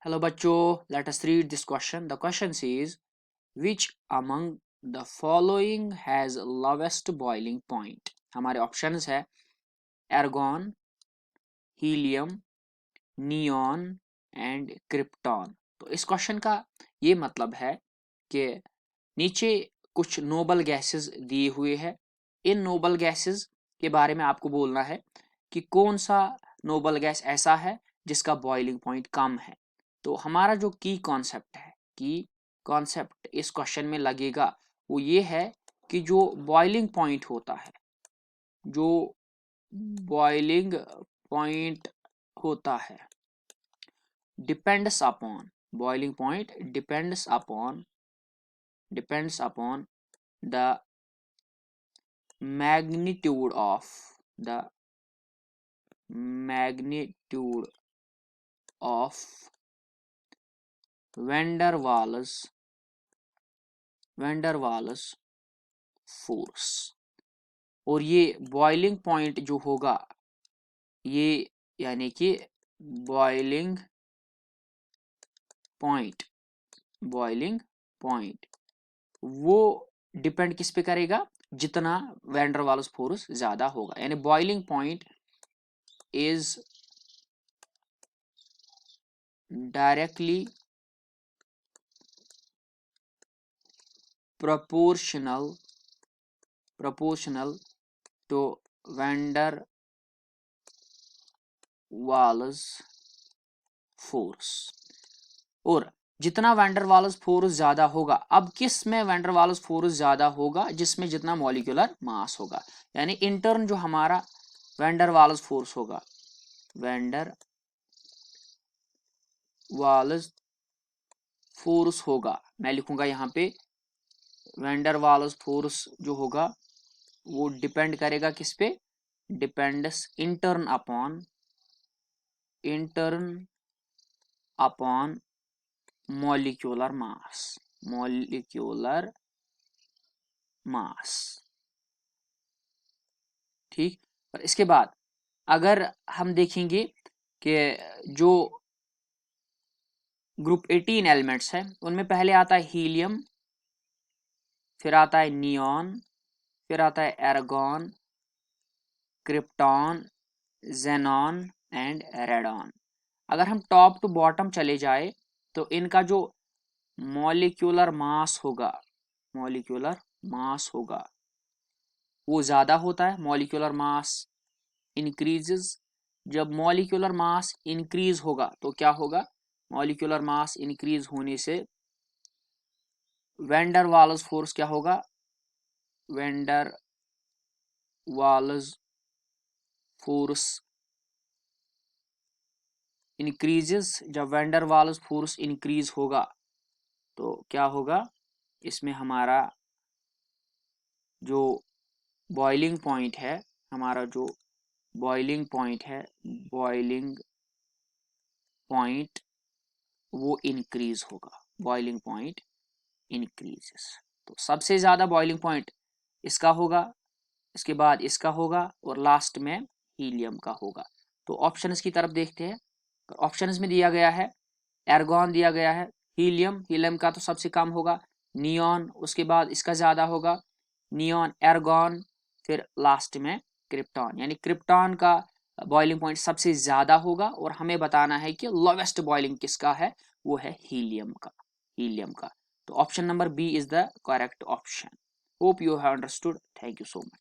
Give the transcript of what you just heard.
Hello बच्चों, let us read this question. The question says, which among the following has lowest boiling point? हमारे options है argon, helium, neon and krypton. तो इस question का ये मतलब है कि नीचे कुछ नोबल गैसेस दिए हुए हैं। इन नोबल गैसेस के बारे में आपको बोलना है कि कौन सा नोबल गैस ऐसा है जिसका बॉइलिंग पॉइंट कम है। तो हमारा जो की कॉन्सेप्ट इस क्वेश्चन में लगेगा वो ये है कि जो बॉइलिंग पॉइंट होता है, जो बॉइलिंग पॉइंट होता है depends upon, boiling point depends upon the magnitude of van der Waals force. और ये बॉइलिंग पॉइंट जो होगा ये यानी कि बॉइलिंग पॉइंट वो डिपेंड किस पे करेगा, जितना वैन डर वाल्स फोर्स ज्यादा होगा। यानी boiling point is directly proportional to van der Waals force. और जितना वैन डर वाल्स फोर्स ज्यादा होगा, अब किस में वैन डर वाल्स फोर्स ज्यादा होगा, जिसमें जितना मॉलिक्यूलर मास होगा। यानी इंटर्न जो हमारा वैन डर वाल्स फोर्स होगा, वैन डर वाल्स फोर्स होगा, मैं लिखूंगा यहाँ पे वैन डर वाल्स फोर्स जो होगा वो डिपेंड करेगा किस पे, depends intern upon molecular mass. ठीक। और इसके बाद अगर हम देखेंगे कि जो ग्रुप 18 एलिमेंट्स है उनमें पहले आता है हीलियम, फिर आता है नियॉन, फिर आता है एर्गॉन, क्रिप्टॉन, जेनॉन एंड रेडॉन। अगर हम टॉप टू बॉटम चले जाए तो इनका जो मॉलिक्यूलर मास होगा वो ज्यादा होता है। Molecular mass increases. जब मॉलिक्यूलर मास इंक्रीज होगा तो क्या होगा, मॉलिक्यूलर मास इंक्रीज होने से वैन डर वाल्स फोर्स क्या होगा, van der Waals force increases. जब van der Waals force increase होगा तो क्या होगा, इसमें हमारा जो बॉइलिंग पॉइंट है, बॉइलिंग पॉइंट वो इंक्रीज होगा, बॉइलिंग पॉइंट इंक्रीजेस। तो सबसे ज्यादा बॉइलिंग पॉइंट इसका होगा, इसके बाद इसका होगा और लास्ट में हीलियम का होगा। तो ऑप्शंस की तरफ देखते हैं। ऑप्शंस में दिया गया है एर्गॉन दिया गया है, हीलियम का तो सबसे कम होगा, नियॉन उसके बाद इसका ज्यादा होगा, नियॉन एर्गॉन फिर लास्ट में क्रिप्टॉन। यानी क्रिप्टॉन का बॉइलिंग पॉइंट सबसे ज्यादा होगा और हमें बताना है कि लोवेस्ट बॉइलिंग किसका है, वो है हीलियम का। तो option number B is the correct option. Hope you have understood. Thank you so much.